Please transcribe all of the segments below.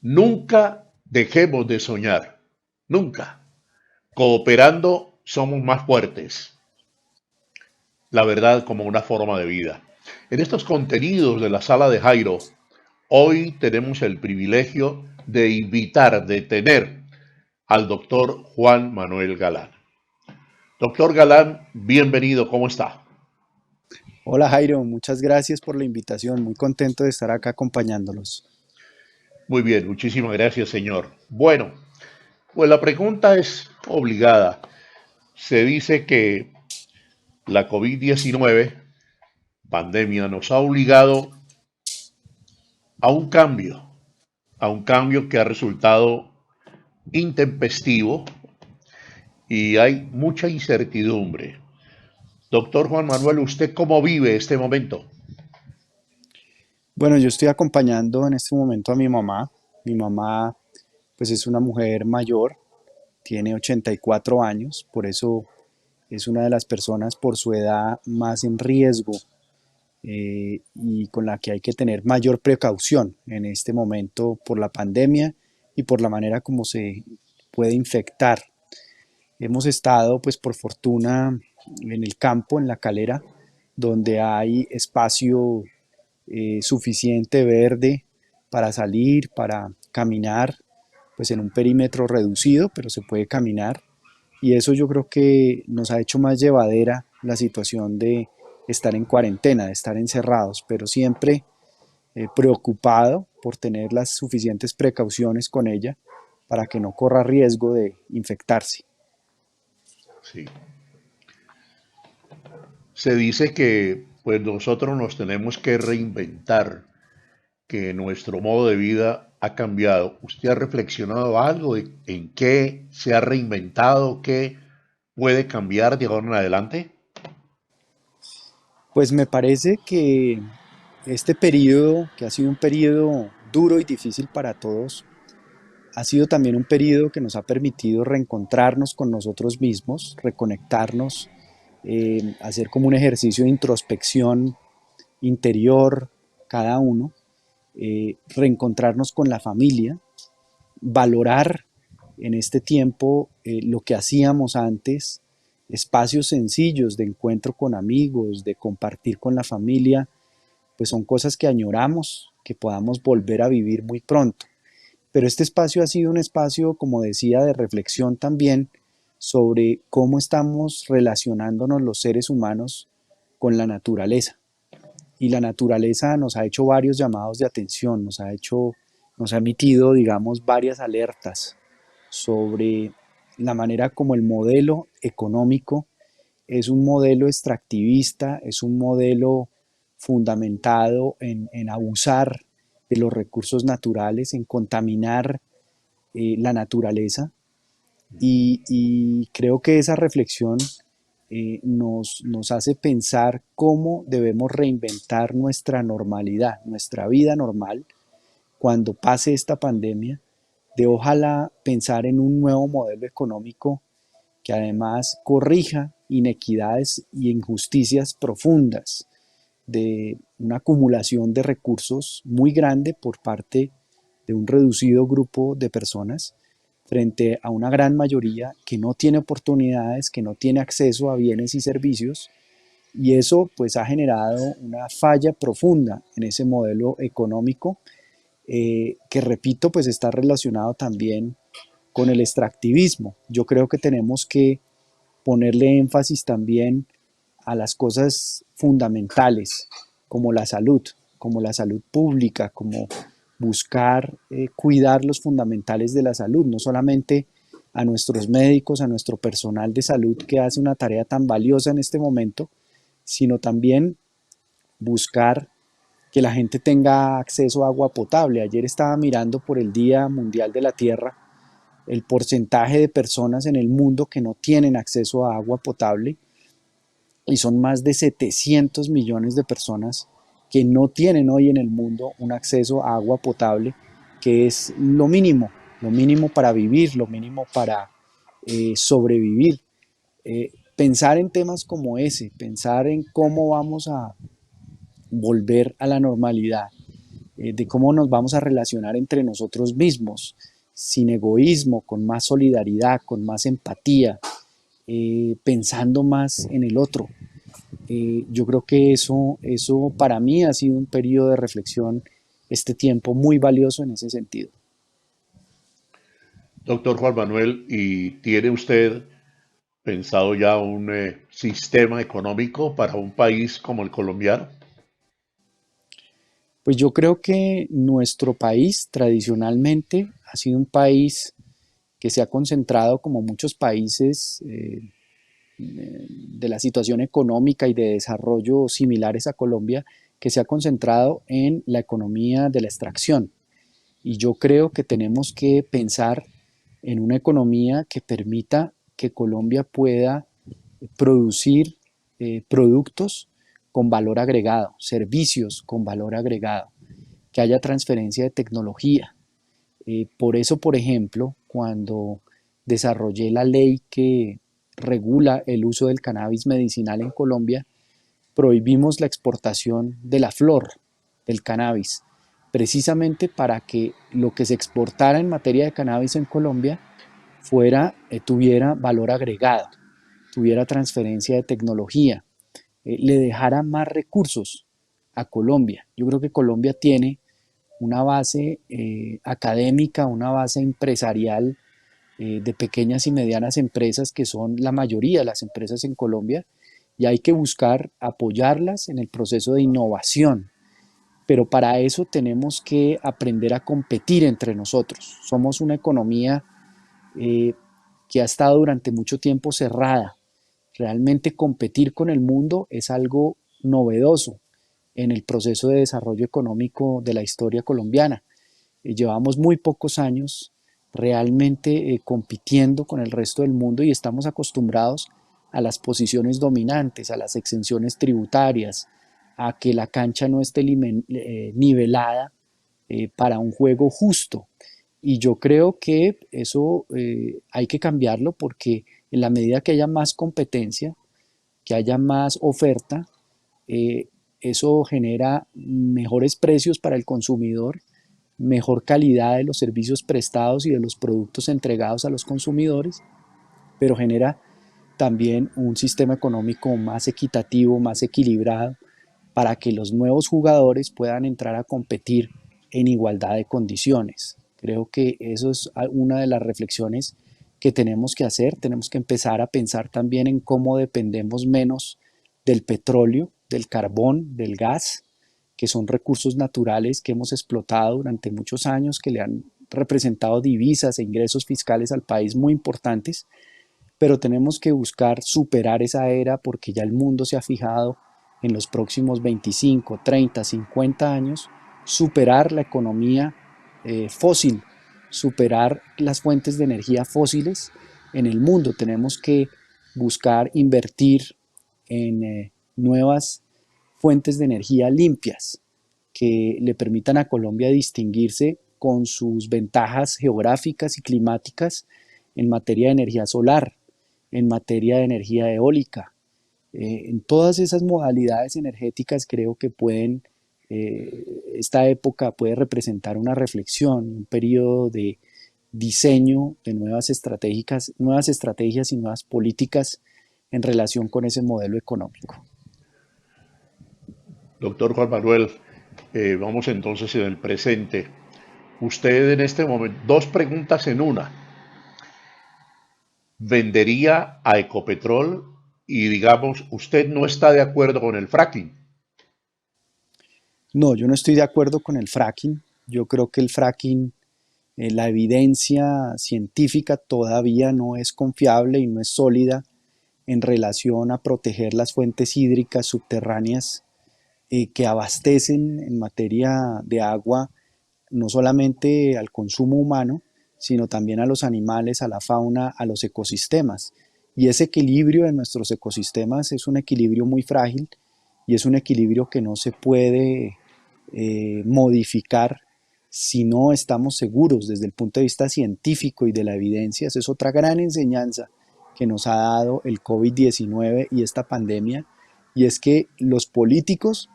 Nunca dejemos de soñar, nunca. Cooperando somos más fuertes. La verdad como una forma de vida. En estos contenidos de la sala de Jairo, hoy tenemos el privilegio de invitar, de tener al doctor Juan Manuel Galán. Doctor Galán, bienvenido, ¿cómo está? Hola Jairo, muchas gracias por la invitación, muy contento de estar acá acompañándolos. Muy bien, muchísimas gracias, señor. Bueno, pues la pregunta es obligada. Se dice que la COVID-19 pandemia nos ha obligado a un cambio que ha resultado intempestivo y hay mucha incertidumbre. Doctor Juan Manuel, ¿usted cómo vive este momento? Bueno, yo estoy acompañando en este momento a mi mamá. Mi mamá pues es una mujer mayor, tiene 84 años, por eso es una de las personas por su edad más en riesgo y con la que hay que tener mayor precaución en este momento por la pandemia y por la manera como se puede infectar. Hemos estado, pues por fortuna, en el campo, en la calera, donde hay espacio suficiente verde para salir, para caminar, pues en un perímetro reducido, pero se puede caminar. Y eso yo creo que nos ha hecho más llevadera la situación de estar en cuarentena, de estar encerrados, pero siempre preocupado por tener las suficientes precauciones con ella para que no corra riesgo de infectarse. Sí. Se dice que pues nosotros nos tenemos que reinventar, que nuestro modo de vida ha cambiado. ¿Usted ha reflexionado algo en qué se ha reinventado, qué puede cambiar de ahora en adelante? Pues me parece que este periodo, que ha sido un periodo duro y difícil para todos, ha sido también un periodo que nos ha permitido reencontrarnos con nosotros mismos, reconectarnos, hacer como un ejercicio de introspección interior cada uno, reencontrarnos con la familia, valorar en este tiempo lo que hacíamos antes, espacios sencillos de encuentro con amigos, de compartir con la familia, pues son cosas que añoramos, que podamos volver a vivir muy pronto. Pero este espacio ha sido un espacio, como decía, de reflexión también sobre cómo estamos relacionándonos los seres humanos con la naturaleza. Y la naturaleza nos ha hecho varios llamados de atención, nos ha emitido, digamos, varias alertas sobre la manera como el modelo económico es un modelo extractivista, es un modelo fundamentado en abusar de los recursos naturales, en contaminar la naturaleza y creo que esa reflexión nos hace pensar cómo debemos reinventar nuestra normalidad, nuestra vida normal cuando pase esta pandemia, de ojalá pensar en un nuevo modelo económico que además corrija inequidades y injusticias profundas de una acumulación de recursos muy grande por parte de un reducido grupo de personas frente a una gran mayoría que no tiene oportunidades, que no tiene acceso a bienes y servicios, y eso pues ha generado una falla profunda en ese modelo económico que repito pues está relacionado también con el extractivismo. Yo creo que tenemos que ponerle énfasis también a las cosas fundamentales como la salud pública, como buscar cuidar los fundamentales de la salud, no solamente a nuestros médicos, a nuestro personal de salud que hace una tarea tan valiosa en este momento, sino también buscar que la gente tenga acceso a agua potable. Ayer estaba mirando por el Día Mundial de la Tierra el porcentaje de personas en el mundo que no tienen acceso a agua potable y son más de 700 millones de personas que no tienen hoy en el mundo un acceso a agua potable, que es lo mínimo para vivir, lo mínimo para sobrevivir. Pensar en temas como ese, pensar en cómo vamos a volver a la normalidad, de cómo nos vamos a relacionar entre nosotros mismos, sin egoísmo, con más solidaridad, con más empatía, pensando más en el otro. Yo creo que eso para mí ha sido un periodo de reflexión, este tiempo muy valioso en ese sentido. Doctor Juan Manuel, ¿y tiene usted pensado ya un sistema económico para un país como el colombiano? Pues yo creo que nuestro país tradicionalmente ha sido un país que se ha concentrado, como muchos países de la situación económica y de desarrollo similares a Colombia, que se ha concentrado en la economía de la extracción. Y yo creo que tenemos que pensar en una economía que permita que Colombia pueda producir productos con valor agregado, servicios con valor agregado, que haya transferencia de tecnología. Por eso, por ejemplo, cuando desarrollé la ley que regula el uso del cannabis medicinal en Colombia, prohibimos la exportación de la flor del cannabis, precisamente para que lo que se exportara en materia de cannabis en Colombia tuviera valor agregado, tuviera transferencia de tecnología, le dejara más recursos a Colombia. Yo creo que Colombia tiene una base académica, una base empresarial de pequeñas y medianas empresas que son la mayoría de las empresas en Colombia y hay que buscar apoyarlas en el proceso de innovación. Pero para eso tenemos que aprender a competir entre nosotros. Somos una economía eh, que ha estado durante mucho tiempo cerrada. Realmente competir con el mundo es algo novedoso en el proceso de desarrollo económico de la historia colombiana. Llevamos muy pocos años realmente compitiendo con el resto del mundo y estamos acostumbrados a las posiciones dominantes, a las exenciones tributarias, a que la cancha no esté nivelada para un juego justo. Y yo creo que eso hay que cambiarlo porque en la medida que haya más competencia, que haya más oferta, eh, eso genera mejores precios para el consumidor, mejor calidad de los servicios prestados y de los productos entregados a los consumidores, pero genera también un sistema económico más equitativo, más equilibrado, para que los nuevos jugadores puedan entrar a competir en igualdad de condiciones. Creo que eso es una de las reflexiones que tenemos que hacer. Tenemos que empezar a pensar también en cómo dependemos menos del petróleo, del carbón, del gas, que son recursos naturales que hemos explotado durante muchos años, que le han representado divisas e ingresos fiscales al país muy importantes, pero tenemos que buscar superar esa era porque ya el mundo se ha fijado en los próximos 25, 30, 50 años, superar la economía fósil, superar las fuentes de energía fósiles en el mundo. Tenemos que buscar invertir en nuevas fuentes de energía limpias que le permitan a Colombia distinguirse con sus ventajas geográficas y climáticas en materia de energía solar, en materia de energía eólica. En todas esas modalidades energéticas creo que esta época puede representar una reflexión, un periodo de diseño de nuevas estrategias y nuevas políticas en relación con ese modelo económico. Doctor Juan Manuel, vamos entonces en el presente. Usted en este momento, dos preguntas en una. ¿Vendería a Ecopetrol y digamos, usted no está de acuerdo con el fracking? No, yo no estoy de acuerdo con el fracking. Yo creo que el fracking, la evidencia científica todavía no es confiable y no es sólida en relación a proteger las fuentes hídricas subterráneas que abastecen en materia de agua no solamente al consumo humano, sino también a los animales, a la fauna, a los ecosistemas. Y ese equilibrio de nuestros ecosistemas es un equilibrio muy frágil y es un equilibrio que no se puede modificar si no estamos seguros desde el punto de vista científico y de la evidencia. Esa es otra gran enseñanza que nos ha dado el COVID-19 y esta pandemia, y es que los políticos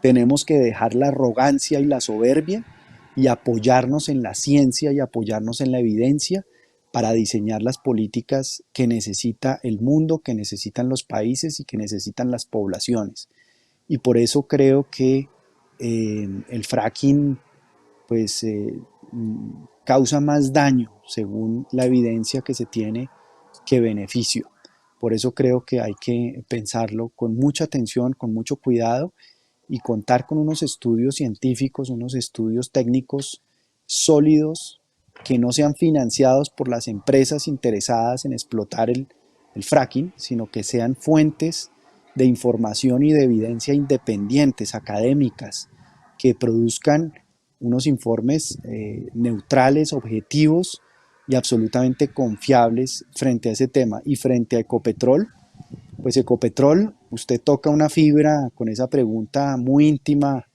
Tenemos que dejar la arrogancia y la soberbia y apoyarnos en la ciencia y apoyarnos en la evidencia para diseñar las políticas que necesita el mundo, que necesitan los países y que necesitan las poblaciones. Y por eso creo que el fracking pues causa más daño según la evidencia que se tiene que beneficio. Por eso creo que hay que pensarlo con mucha atención, con mucho cuidado y contar con unos estudios científicos, unos estudios técnicos sólidos que no sean financiados por las empresas interesadas en explotar el fracking, sino que sean fuentes de información y de evidencia independientes, académicas, que produzcan unos informes neutrales, objetivos y absolutamente confiables frente a ese tema. Y frente a Ecopetrol, pues Ecopetrol, usted toca una fibra con esa pregunta muy íntima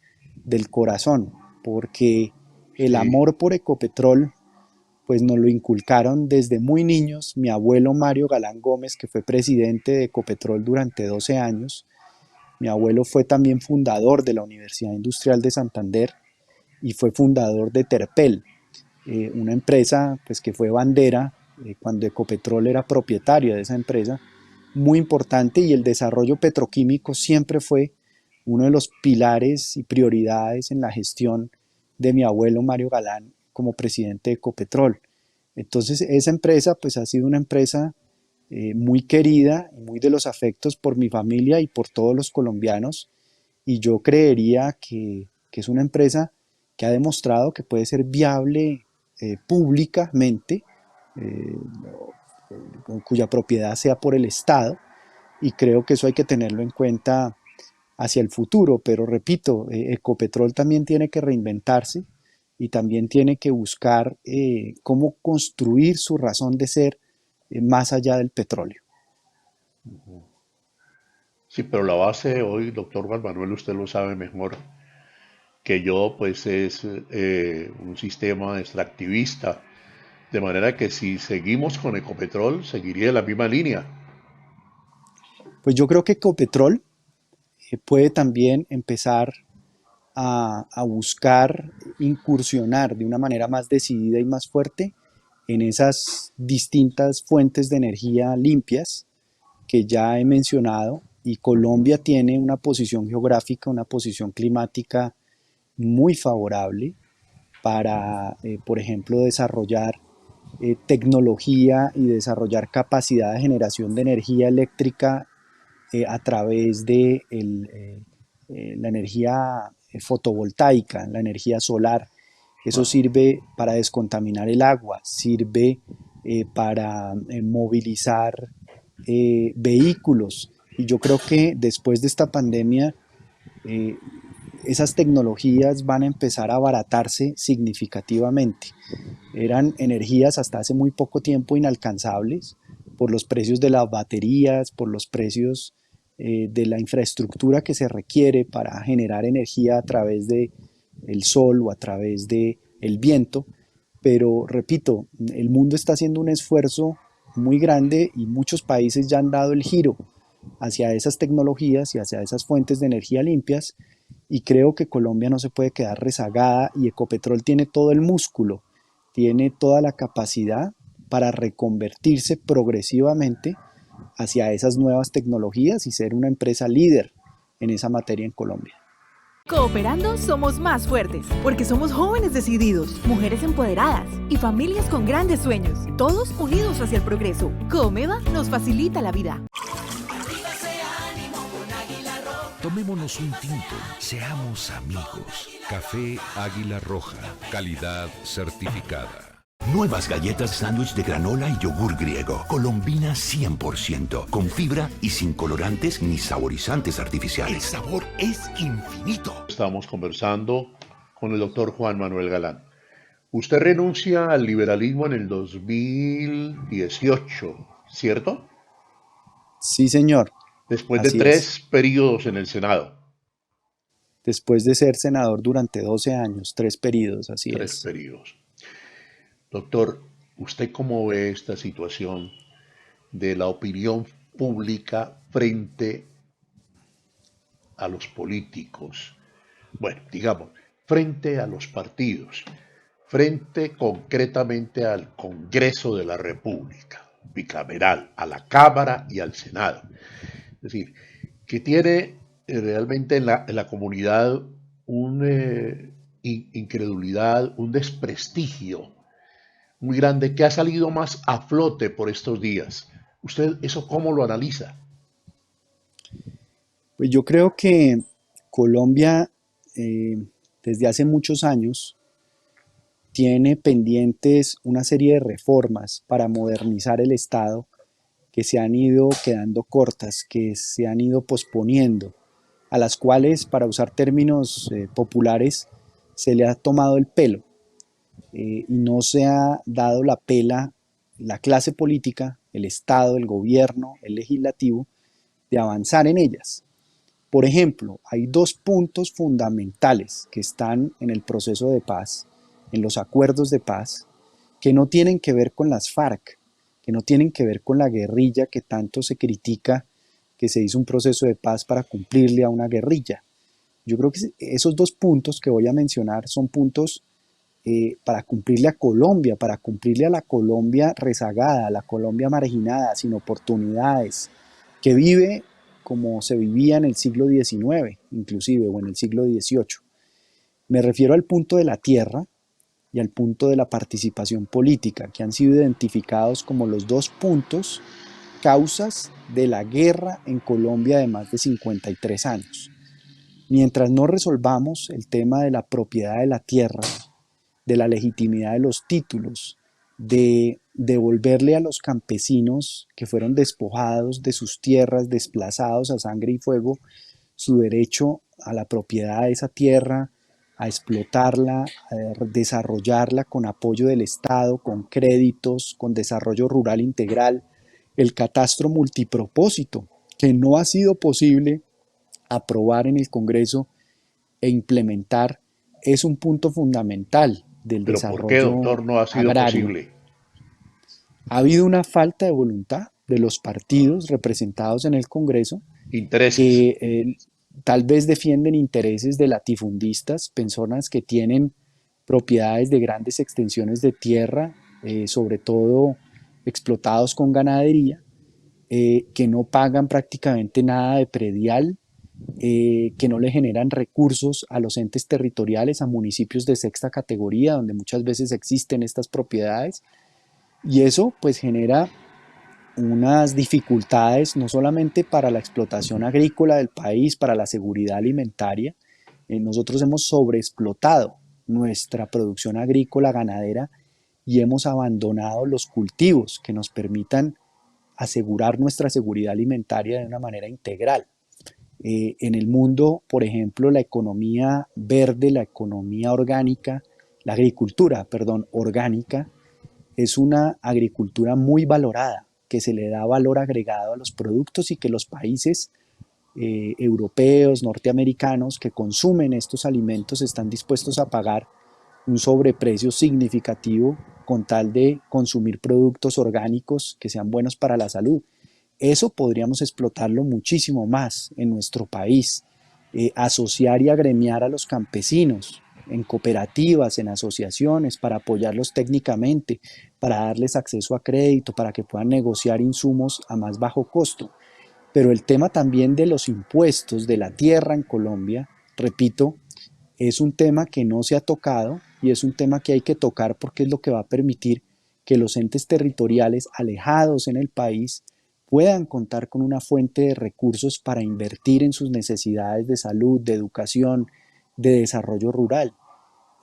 del corazón, porque el Sí, amor por Ecopetrol, pues nos lo inculcaron desde muy niños. Mi abuelo Mario Galán Gómez, que fue presidente de Ecopetrol durante 12 años, mi abuelo fue también fundador de la Universidad Industrial de Santander y fue fundador de Terpel, una empresa pues, que fue bandera cuando Ecopetrol era propietario de esa empresa, muy importante, y el desarrollo petroquímico siempre fue uno de los pilares y prioridades en la gestión de mi abuelo Mario Galán como presidente de Ecopetrol. Entonces esa empresa pues ha sido una empresa muy querida y muy de los afectos por mi familia y por todos los colombianos, y yo creería que es una empresa que ha demostrado que puede ser viable públicamente, eh, cuya propiedad sea por el Estado, y creo que eso hay que tenerlo en cuenta hacia el futuro. Pero repito, Ecopetrol también tiene que reinventarse y también tiene que buscar cómo construir su razón de ser más allá del petróleo. sí, pero la base hoy, doctor Juan Manuel, usted lo sabe mejor que yo, pues es un sistema extractivista. De manera que si seguimos con Ecopetrol, seguiría la misma línea. Pues yo creo que Ecopetrol puede también empezar a buscar incursionar de una manera más decidida y más fuerte en esas distintas fuentes de energía limpias que ya he mencionado, y Colombia tiene una posición geográfica, una posición climática muy favorable para, por ejemplo, desarrollar tecnología y desarrollar capacidad de generación de energía eléctrica a través de la energía fotovoltaica, la energía solar. Eso Ajá. sirve para descontaminar el agua, sirve para movilizar vehículos. Y yo creo que después de esta pandemia, eh, esas tecnologías van a empezar a abaratarse significativamente. Eran energías hasta hace muy poco tiempo inalcanzables por los precios de las baterías, por los precios de la infraestructura que se requiere para generar energía a través de el sol o a través de el viento. Pero repito, el mundo está haciendo un esfuerzo muy grande y muchos países ya han dado el giro hacia esas tecnologías y hacia esas fuentes de energía limpias, y creo que Colombia no se puede quedar rezagada, y Ecopetrol tiene todo el músculo, tiene toda la capacidad para reconvertirse progresivamente hacia esas nuevas tecnologías y ser una empresa líder en esa materia en Colombia. Cooperando somos más fuertes, porque somos jóvenes decididos, mujeres empoderadas y familias con grandes sueños, todos unidos hacia el progreso. Comeva nos facilita la vida. Tomémonos un tinto, seamos amigos. Café Águila Roja, calidad certificada. Nuevas galletas sándwich de granola y yogur griego. Colombina 100%, con fibra y sin colorantes ni saborizantes artificiales. El sabor es infinito. Estamos conversando con el doctor Juan Manuel Galán. Usted renuncia al liberalismo en el 2018, ¿cierto? Sí, señor, Después de así es. 3 periodos en el Senado. Después de ser senador durante 12 años, 3 periodos, así Tres es. periodos. Doctor, ¿usted cómo ve esta situación de la opinión pública frente a los políticos? Bueno, digamos, frente a los partidos, frente concretamente al Congreso de la República, bicameral, a la Cámara y al Senado. Es decir, que tiene realmente en la comunidad una incredulidad, un desprestigio muy grande que ha salido más a flote por estos días. ¿Usted eso cómo lo analiza? Pues yo creo que Colombia, desde hace muchos años, tiene pendientes una serie de reformas para modernizar el Estado que se han ido quedando cortas, que se han ido posponiendo, a las cuales, para usar términos populares, se le ha tomado el pelo y no se ha dado la pela la clase política, el Estado, el gobierno, el legislativo, de avanzar en ellas. Por ejemplo, hay dos puntos fundamentales que están en el proceso de paz, en los acuerdos de paz, que no tienen que ver con las FARC, que no tienen que ver con la guerrilla que tanto se critica, que se hizo un proceso de paz para cumplirle a una guerrilla. Yo creo que esos dos puntos que voy a mencionar son puntos para cumplirle a Colombia, para cumplirle a la Colombia rezagada, a la Colombia marginada, sin oportunidades, que vive como se vivía en el siglo XIX, inclusive, o en el siglo XVIII. Me refiero al punto de la tierra y al punto de la participación política, que han sido identificados como los dos puntos causas de la guerra en Colombia de más de 53 años. Mientras no resolvamos el tema de la propiedad de la tierra, de la legitimidad de los títulos, de devolverle a los campesinos que fueron despojados de sus tierras, desplazados a sangre y fuego, su derecho a la propiedad de esa tierra, a explotarla, a desarrollarla con apoyo del Estado, con créditos, con desarrollo rural integral, el catastro multipropósito, que no ha sido posible aprobar en el Congreso e implementar, es un punto fundamental del Pero ¿por qué, desarrollo doctor, no ha sido agrario. posible? Ha habido una falta de voluntad de los partidos representados en el Congreso Intereses. que tal vez defienden intereses de latifundistas, personas que tienen propiedades de grandes extensiones de tierra, sobre todo explotados con ganadería, que no pagan prácticamente nada de predial, que no le generan recursos a los entes territoriales, a municipios de sexta categoría, donde muchas veces existen estas propiedades, y eso pues genera unas dificultades no solamente para la explotación agrícola del país, para la seguridad alimentaria. Nosotros hemos sobreexplotado nuestra producción agrícola ganadera y hemos abandonado los cultivos que nos permitan asegurar nuestra seguridad alimentaria de una manera integral. En el mundo, por ejemplo, la economía verde, la economía orgánica, la agricultura, perdón, orgánica, es una agricultura muy valorada, que se le da valor agregado a los productos y que los países europeos, norteamericanos que consumen estos alimentos están dispuestos a pagar un sobreprecio significativo con tal de consumir productos orgánicos que sean buenos para la salud. Eso podríamos explotarlo muchísimo más en nuestro país, asociar y agremiar a los campesinos en cooperativas, en asociaciones, para apoyarlos técnicamente, para darles acceso a crédito, para que puedan negociar insumos a más bajo costo. Pero el tema también de los impuestos de la tierra en Colombia, repito, es un tema que no se ha tocado y es un tema que hay que tocar porque es lo que va a permitir que los entes territoriales alejados en el país puedan contar con una fuente de recursos para invertir en sus necesidades de salud, de educación, de desarrollo rural.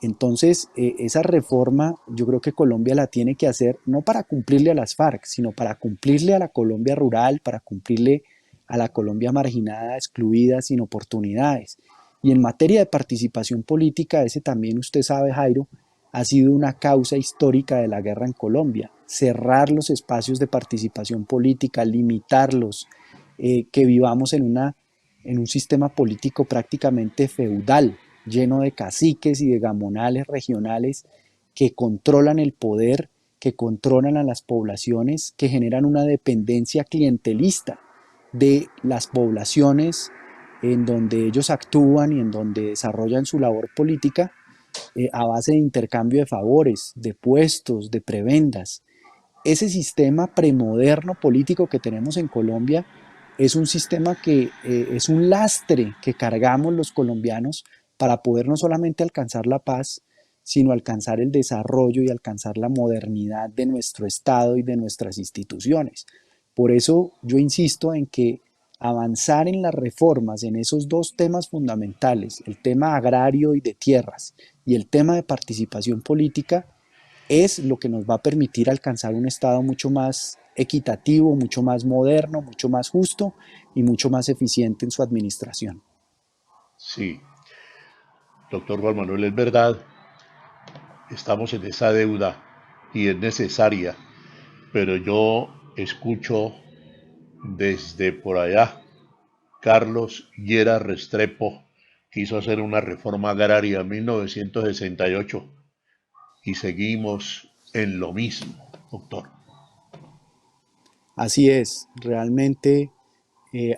Entonces, esa reforma yo creo que Colombia la tiene que hacer no para cumplirle a las FARC, sino para cumplirle a la Colombia rural, para cumplirle a la Colombia marginada, excluida, sin oportunidades. Y en materia de participación política, ese también usted sabe, Jairo, ha sido una causa histórica de la guerra en Colombia. Cerrar los espacios de participación política, limitarlos, que vivamos en un sistema político prácticamente feudal, lleno de caciques y de gamonales regionales que controlan el poder, que controlan a las poblaciones, que generan una dependencia clientelista de las poblaciones en donde ellos actúan y en donde desarrollan su labor política a base de intercambio de favores, de puestos, de prebendas. Ese sistema premoderno político que tenemos en Colombia es un sistema que es un lastre que cargamos los colombianos para poder no solamente alcanzar la paz, sino alcanzar el desarrollo y alcanzar la modernidad de nuestro Estado y de nuestras instituciones. Por eso yo insisto en que avanzar en las reformas en esos dos temas fundamentales, el tema agrario y de tierras y el tema de participación política, es lo que nos va a permitir alcanzar un Estado mucho más equitativo, mucho más moderno, mucho más justo y mucho más eficiente en su administración. Sí, doctor Juan Manuel, es verdad, estamos en esa deuda y es necesaria, pero yo escucho desde por allá, Carlos Llera Restrepo quiso hacer una reforma agraria en 1968 y seguimos en lo mismo, doctor. Así es, realmente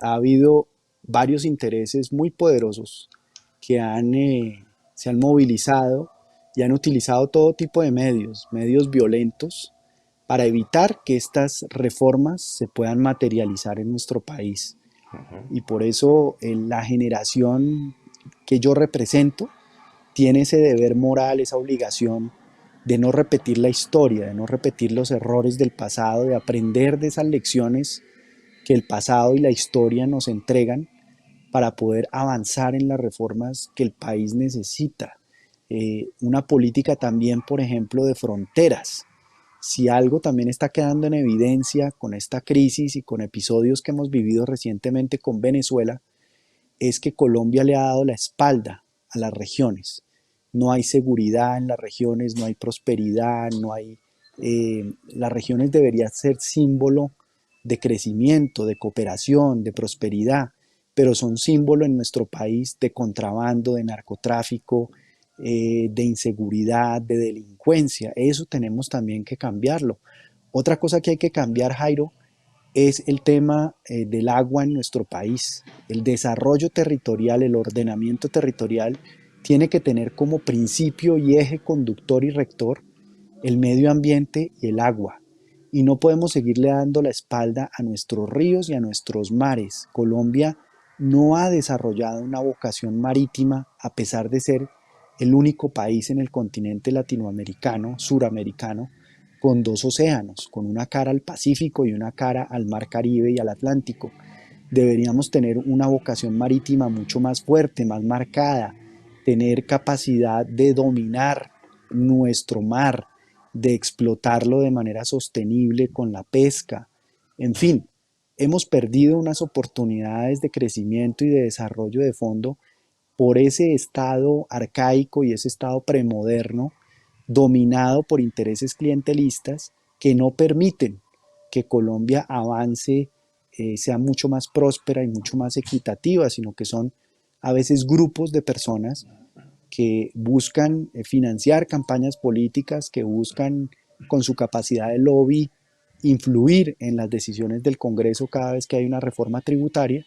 ha habido varios intereses muy poderosos que se han movilizado y han utilizado todo tipo de medios, medios violentos, para evitar que estas reformas se puedan materializar en nuestro país. Y por eso la generación que yo represento tiene ese deber moral, esa obligación de no repetir la historia, de no repetir los errores del pasado, de aprender de esas lecciones que el pasado y la historia nos entregan para poder avanzar en las reformas que el país necesita. Una política también, por ejemplo, de fronteras. Si algo también está quedando en evidencia con esta crisis y con episodios que hemos vivido recientemente con Venezuela, es que Colombia le ha dado la espalda a las regiones. No hay seguridad en las regiones, no hay prosperidad, no hay... las regiones deberían ser símbolo de crecimiento, de cooperación, de prosperidad, pero son símbolo en nuestro país de contrabando, de narcotráfico, de inseguridad, de delincuencia. Eso tenemos también que cambiarlo. Otra cosa que hay que cambiar, Jairo, es el tema del agua en nuestro país. El desarrollo territorial, el ordenamiento territorial tiene que tener como principio y eje conductor y rector el medio ambiente y el agua. Y no podemos seguirle dando la espalda a nuestros ríos y a nuestros mares. Colombia no ha desarrollado una vocación marítima a pesar de ser el único país en el continente latinoamericano, suramericano, con dos océanos, con una cara al Pacífico y una cara al Mar Caribe y al Atlántico. Deberíamos tener una vocación marítima mucho más fuerte, más marcada, tener capacidad de dominar nuestro mar, de explotarlo de manera sostenible con la pesca. En fin, hemos perdido unas oportunidades de crecimiento y de desarrollo de fondo por ese estado arcaico y ese estado premoderno dominado por intereses clientelistas que no permiten que Colombia avance, sea mucho más próspera y mucho más equitativa, sino que son a veces grupos de personas que buscan financiar campañas políticas, que buscan con su capacidad de lobby influir en las decisiones del Congreso cada vez que hay una reforma tributaria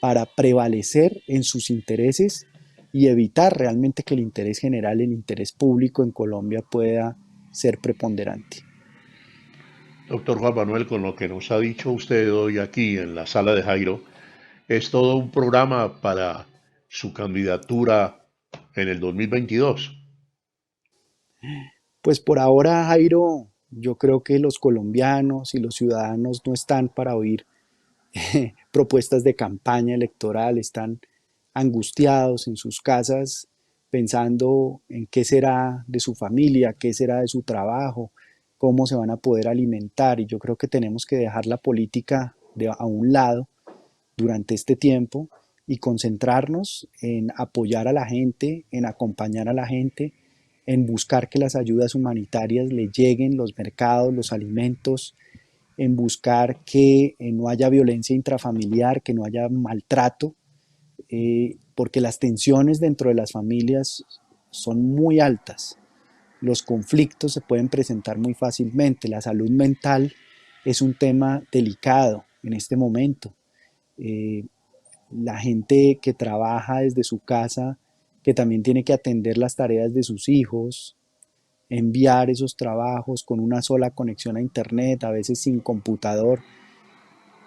para prevalecer en sus intereses y evitar realmente que el interés general, el interés público en Colombia pueda ser preponderante. Doctor Juan Manuel, con lo que nos ha dicho usted hoy aquí en la sala de Jairo, es todo un programa para su candidatura en el 2022. Pues por ahora, Jairo, yo creo que los colombianos y los ciudadanos no están para oír propuestas de campaña electoral, están angustiados en sus casas pensando en qué será de su familia, qué será de su trabajo, cómo se van a poder alimentar. Y yo creo que tenemos que dejar la política a un lado durante este tiempo y concentrarnos en apoyar a la gente, en acompañar a la gente, en buscar que las ayudas humanitarias le lleguen, los mercados, los alimentos, en buscar que no haya violencia intrafamiliar, que no haya maltrato, porque las tensiones dentro de las familias son muy altas. Los conflictos se pueden presentar muy fácilmente. La salud mental es un tema delicado en este momento. la gente que trabaja desde su casa, que también tiene que atender las tareas de sus hijos, enviar esos trabajos con una sola conexión a internet, a veces sin computador,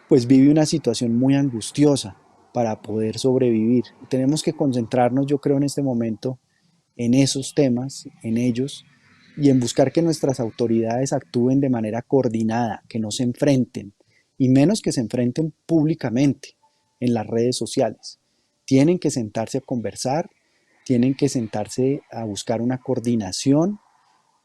pues vive una situación muy angustiosa para poder sobrevivir. Tenemos que concentrarnos, yo creo, en este momento en esos temas, en ellos, y en buscar que nuestras autoridades actúen de manera coordinada, que no se enfrenten, y menos que se enfrenten públicamente en las redes sociales. Tienen que sentarse a conversar, tienen que sentarse a buscar una coordinación,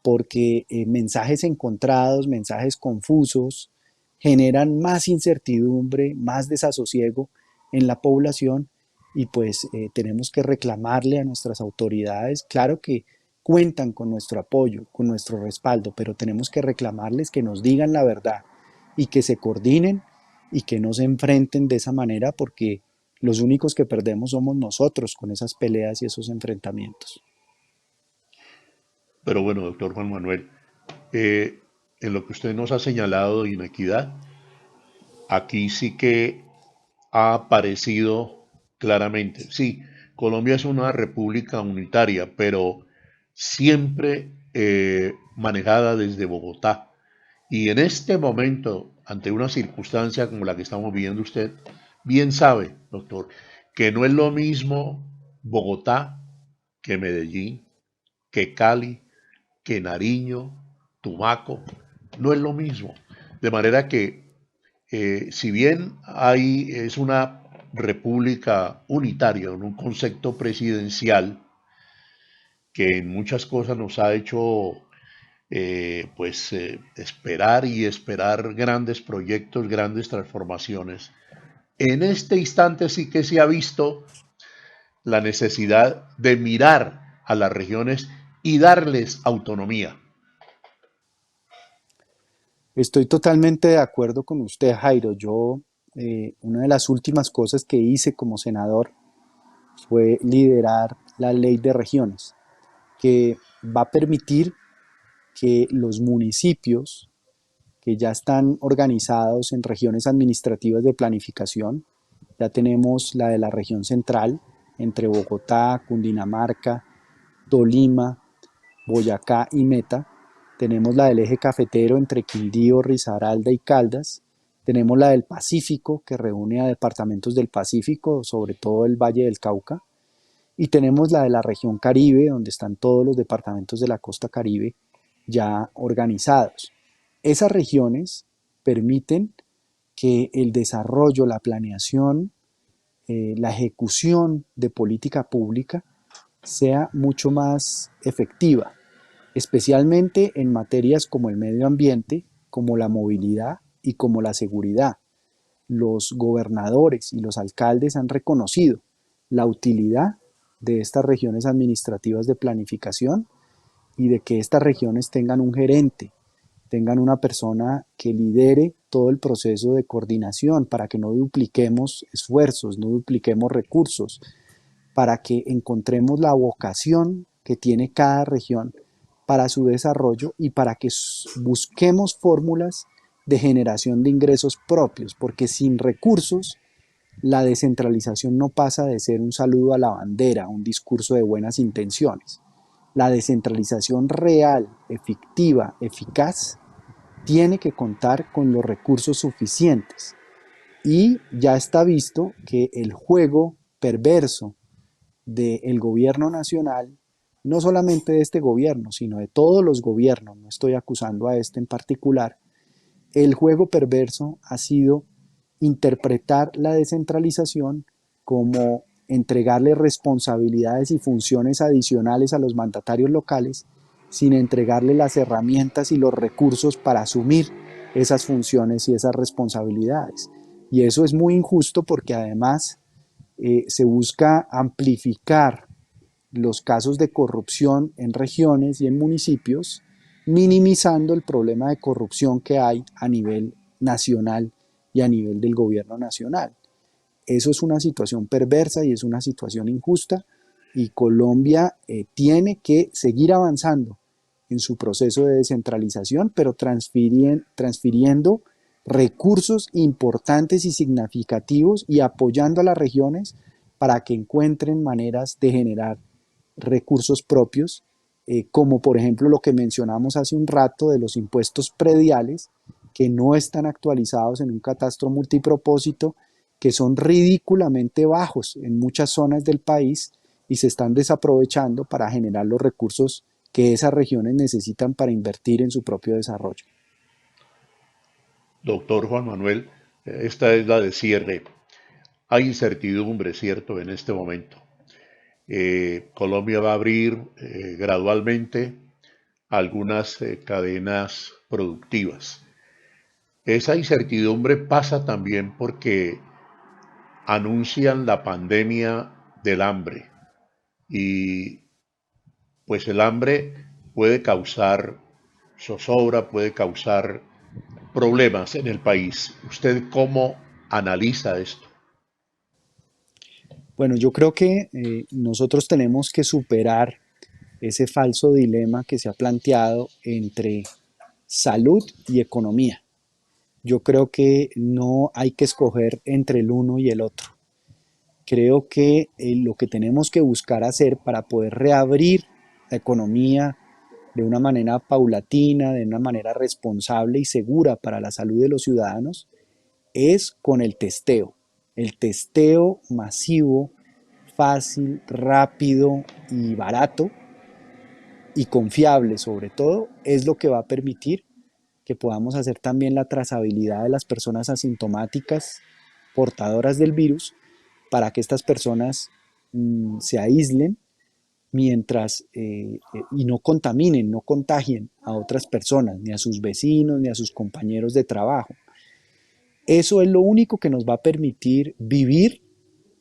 porque mensajes encontrados, mensajes confusos, generan más incertidumbre, más desasosiego en la población y pues tenemos que reclamarle a nuestras autoridades, claro que cuentan con nuestro apoyo, con nuestro respaldo, pero tenemos que reclamarles que nos digan la verdad y que se coordinen y que no se enfrenten de esa manera porque los únicos que perdemos somos nosotros con esas peleas y esos enfrentamientos. Pero bueno, doctor Juan Manuel, eh, en lo que usted nos ha señalado de inequidad, aquí sí que ha aparecido claramente. Sí, Colombia es una república unitaria, pero siempre manejada desde Bogotá. Y en este momento, ante una circunstancia como la que estamos viviendo usted, bien sabe, doctor, que no es lo mismo Bogotá que Medellín, que Cali, que Nariño, Tumaco, no es lo mismo. De manera que si bien es una república unitaria, en un concepto presidencial que en muchas cosas nos ha hecho esperar y esperar grandes proyectos, grandes transformaciones, en este instante sí que se ha visto la necesidad de mirar a las regiones y darles autonomía. Estoy totalmente de acuerdo con usted, Jairo. Una de las últimas cosas que hice como senador fue liderar la ley de regiones, que va a permitir que los municipios que ya están organizados en regiones administrativas de planificación, ya tenemos la de la región central, entre Bogotá, Cundinamarca, Tolima, Boyacá y Meta. Tenemos la del eje cafetero entre Quindío, Risaralda y Caldas. Tenemos la del Pacífico, que reúne a departamentos del Pacífico, sobre todo el Valle del Cauca. Y tenemos la de la región Caribe, donde están todos los departamentos de la costa Caribe ya organizados. Esas regiones permiten que el desarrollo, la planeación, la ejecución de política pública sea mucho más efectiva, especialmente en materias como el medio ambiente, como la movilidad y como la seguridad. Los gobernadores y los alcaldes han reconocido la utilidad de estas regiones administrativas de planificación y de que estas regiones tengan un gerente, tengan una persona que lidere todo el proceso de coordinación para que no dupliquemos esfuerzos, no dupliquemos recursos, para que encontremos la vocación que tiene cada región para su desarrollo y para que busquemos fórmulas de generación de ingresos propios, porque sin recursos la descentralización no pasa de ser un saludo a la bandera, un discurso de buenas intenciones. La descentralización real, efectiva, eficaz, tiene que contar con los recursos suficientes. Y ya está visto que el juego perverso del gobierno nacional, no solamente de este gobierno, sino de todos los gobiernos, no estoy acusando a este en particular, el juego perverso ha sido interpretar la descentralización como entregarle responsabilidades y funciones adicionales a los mandatarios locales sin entregarle las herramientas y los recursos para asumir esas funciones y esas responsabilidades. Y eso es muy injusto porque además se busca amplificar los casos de corrupción en regiones y en municipios, minimizando el problema de corrupción que hay a nivel nacional y a nivel del gobierno nacional. Eso es una situación perversa y es una situación injusta y Colombia tiene que seguir avanzando en su proceso de descentralización, pero transfiriendo recursos importantes y significativos y apoyando a las regiones para que encuentren maneras de generar recursos propios, como por ejemplo lo que mencionamos hace un rato de los impuestos prediales, que no están actualizados en un catastro multipropósito, que son ridículamente bajos en muchas zonas del país y se están desaprovechando para generar los recursos que esas regiones necesitan para invertir en su propio desarrollo. Doctor Juan Manuel, esta es la de cierre. Hay incertidumbre, ¿cierto?, en este momento. Colombia va a abrir gradualmente algunas cadenas productivas. Esa incertidumbre pasa también porque anuncian la pandemia del hambre y pues el hambre puede causar zozobra, puede causar problemas en el país. ¿Usted cómo analiza esto? Bueno, yo creo que nosotros tenemos que superar ese falso dilema que se ha planteado entre salud y economía. Yo creo que no hay que escoger entre el uno y el otro. Creo que lo que tenemos que buscar hacer para poder reabrir la economía de una manera paulatina, de una manera responsable y segura para la salud de los ciudadanos, es con el testeo masivo, fácil, rápido y barato y confiable sobre todo, es lo que va a permitir que podamos hacer también la trazabilidad de las personas asintomáticas portadoras del virus para que estas personas se aíslen mientras y no contaminen, no contagien a otras personas, ni a sus vecinos, ni a sus compañeros de trabajo. Eso es lo único que nos va a permitir vivir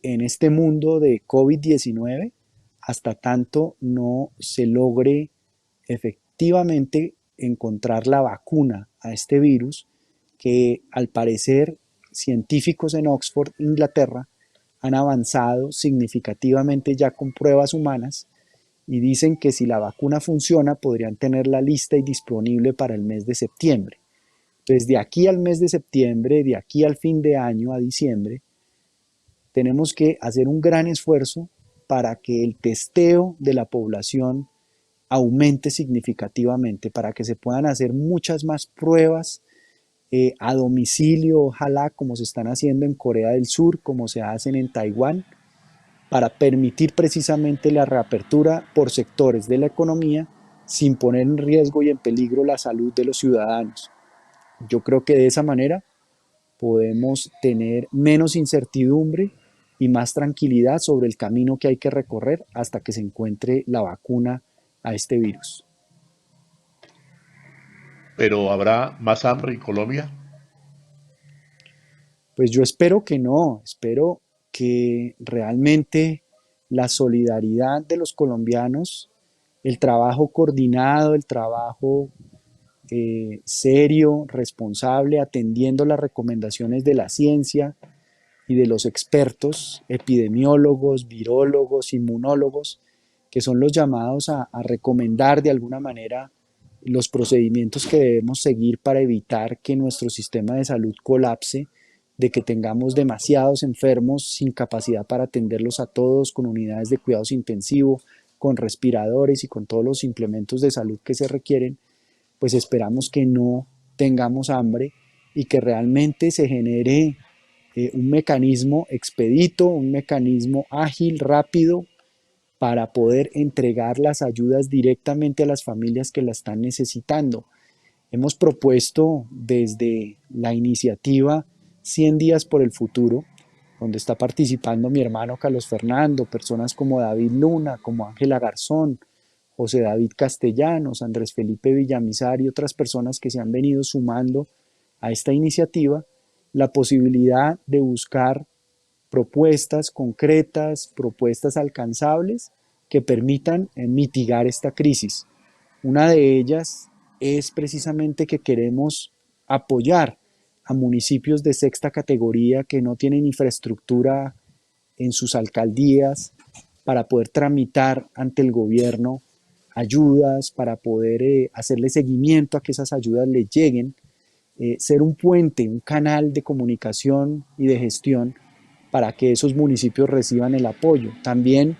en este mundo de COVID-19 hasta tanto no se logre efectivamente encontrar la vacuna a este virus que al parecer científicos en Oxford, Inglaterra, han avanzado significativamente ya con pruebas humanas y dicen que si la vacuna funciona podrían tenerla lista y disponible para el mes de septiembre. Entonces, de aquí al mes de septiembre, de aquí al fin de año, a diciembre, tenemos que hacer un gran esfuerzo para que el testeo de la población aumente significativamente, para que se puedan hacer muchas más pruebas a domicilio, ojalá como se están haciendo en Corea del Sur, como se hacen en Taiwán, para permitir precisamente la reapertura por sectores de la economía sin poner en riesgo y en peligro la salud de los ciudadanos. Yo creo que de esa manera podemos tener menos incertidumbre y más tranquilidad sobre el camino que hay que recorrer hasta que se encuentre la vacuna a este virus. ¿Pero habrá más hambre en Colombia? Pues yo espero que no, espero que realmente la solidaridad de los colombianos, el trabajo coordinado, el trabajo serio, responsable, atendiendo las recomendaciones de la ciencia y de los expertos, epidemiólogos, virólogos, inmunólogos, que son los llamados a recomendar de alguna manera los procedimientos que debemos seguir para evitar que nuestro sistema de salud colapse, de que tengamos demasiados enfermos sin capacidad para atenderlos a todos, con unidades de cuidados intensivos, con respiradores y con todos los implementos de salud que se requieren, pues esperamos que no tengamos hambre y que realmente se genere un mecanismo expedito, un mecanismo ágil, rápido, para poder entregar las ayudas directamente a las familias que la están necesitando. Hemos propuesto desde la iniciativa 100 días por el futuro, donde está participando mi hermano Carlos Fernando, personas como David Luna, como Ángela Garzón, José David Castellanos, Andrés Felipe Villamizar y otras personas que se han venido sumando a esta iniciativa, la posibilidad de buscar propuestas concretas, propuestas alcanzables que permitan mitigar esta crisis. Una de ellas es precisamente que queremos apoyar a municipios de sexta categoría que no tienen infraestructura en sus alcaldías para poder tramitar ante el gobierno ayudas, para poder hacerle seguimiento a que esas ayudas les lleguen ser un puente, un canal de comunicación y de gestión para que esos municipios reciban el apoyo. También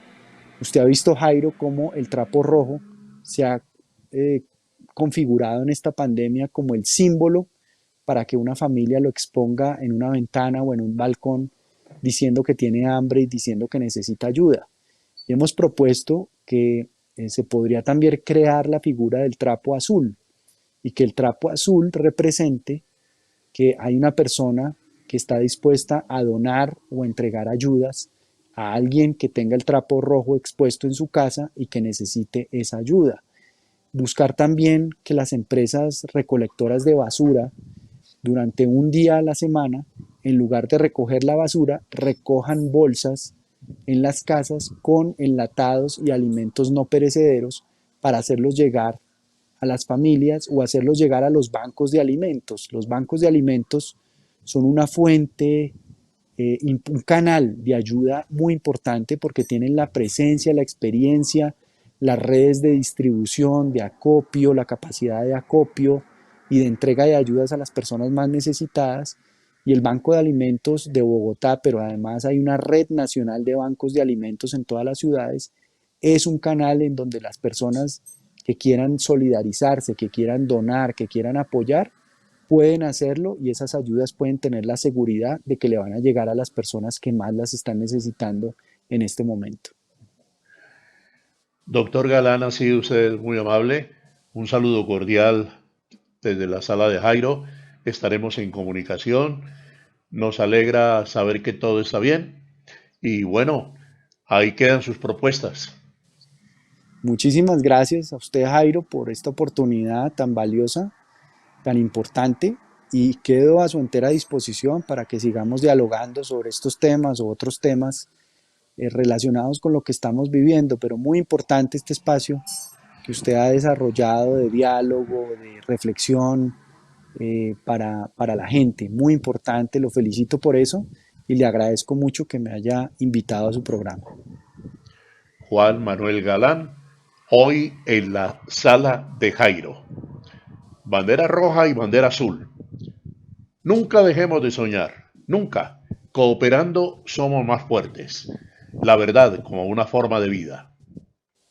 usted ha visto, Jairo, cómo el trapo rojo se ha eh, configurado en esta pandemia como el símbolo para que una familia lo exponga en una ventana o en un balcón diciendo que tiene hambre y diciendo que necesita ayuda. Y hemos propuesto que se podría también crear la figura del trapo azul y que el trapo azul represente que hay una persona que está dispuesta a donar o entregar ayudas a alguien que tenga el trapo rojo expuesto en su casa y que necesite esa ayuda. Buscar también que las empresas recolectoras de basura durante un día a la semana, en lugar de recoger la basura, recojan bolsas en las casas con enlatados y alimentos no perecederos para hacerlos llegar a las familias o hacerlos llegar a los bancos de alimentos. Los bancos de alimentos son una fuente, un canal de ayuda muy importante porque tienen la presencia, la experiencia, las redes de distribución, de acopio, la capacidad de acopio y de entrega de ayudas a las personas más necesitadas. Y el Banco de Alimentos de Bogotá, pero además hay una red nacional de bancos de alimentos en todas las ciudades, es un canal en donde las personas que quieran solidarizarse, que quieran donar, que quieran apoyar, pueden hacerlo y esas ayudas pueden tener la seguridad de que le van a llegar a las personas que más las están necesitando en este momento. Doctor Galán, ha sido usted muy amable. Un saludo cordial desde la sala de Jairo. Estaremos en comunicación. Nos alegra saber que todo está bien. Y bueno, ahí quedan sus propuestas. Muchísimas gracias a usted, Jairo, por esta oportunidad tan valiosa, tan importante, y quedo a su entera disposición para que sigamos dialogando sobre estos temas o otros temas relacionados con lo que estamos viviendo, pero muy importante este espacio que usted ha desarrollado de diálogo, de reflexión para la gente, muy importante, lo felicito por eso y le agradezco mucho que me haya invitado a su programa. Juan Manuel Galán, hoy en la sala de Jairo. Bandera roja y bandera azul. Nunca dejemos de soñar, nunca. Cooperando somos más fuertes. La verdad como una forma de vida.